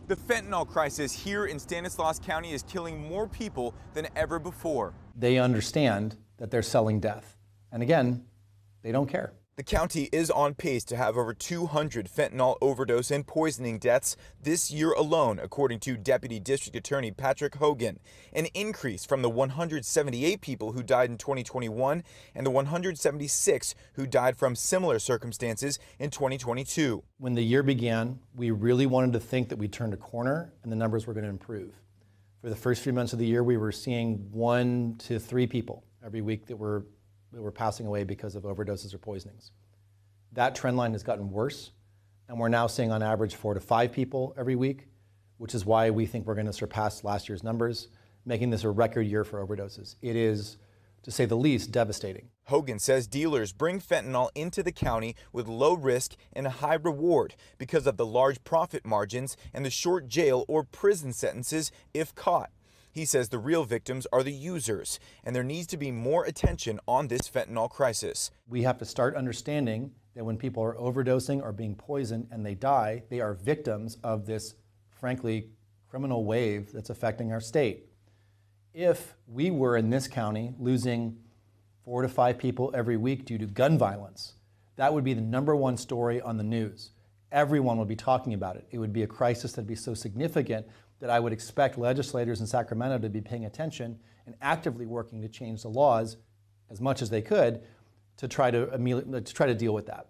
The fentanyl crisis here in Stanislaus County is killing more people than ever before. They understand that they're selling death. And again, they don't care. The county is on pace to have over 200 fentanyl overdose and poisoning deaths this year alone, according to Deputy District Attorney Patrick Hogan, an increase from the 178 people who died in 2021 and the 176 who died from similar circumstances in 2022. When the year began, we really wanted to think that we turned a corner and the numbers were going to improve. For the first few months of the year, we were seeing 1 to 3 people every week that were passing away because of overdoses or poisonings. That trend line has gotten worse, and we're now seeing on average 4 to 5 people every week, which is why we think we're going to surpass last year's numbers, making this a record year for overdoses. It is, to say the least, devastating. Hogan says dealers bring fentanyl into the county with low risk and high reward because of the large profit margins and the short jail or prison sentences if caught. He says the real victims are the users, and there needs to be more attention on this fentanyl crisis. We have to start understanding that when people are overdosing or being poisoned and they die, they are victims of this, frankly, criminal wave that's affecting our state. If we were in this county losing 4 to 5 people every week due to gun violence, that would be the #1 story on the news. Everyone would be talking about it. It would be a crisis that would be so significant that I would expect legislators in Sacramento to be paying attention and actively working to change the laws as much as they could to try to deal with that.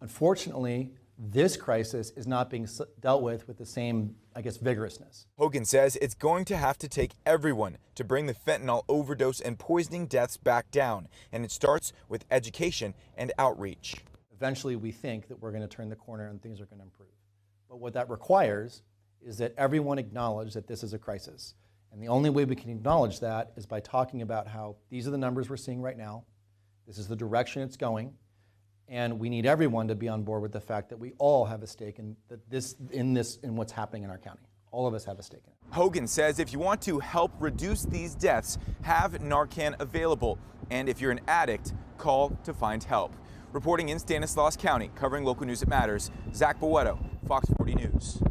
Unfortunately, this crisis is not being dealt with the same, vigorousness. Hogan says it's going to have to take everyone to bring the fentanyl overdose and poisoning deaths back down, and it starts with education and outreach. Eventually, we think that we're going to turn the corner and things are going to improve. But what that requires is that everyone acknowledge that this is a crisis. And the only way we can acknowledge that is by talking about how these are the numbers we're seeing right now, this is the direction it's going, and we need everyone to be on board with the fact that we all have a stake in what's happening in our county. All of us have a stake in it. Hogan says if you want to help reduce these deaths, have Narcan available. And if you're an addict, call to find help. Reporting in Stanislaus County, covering local news that matters, Zach Boetto, Fox 40 News.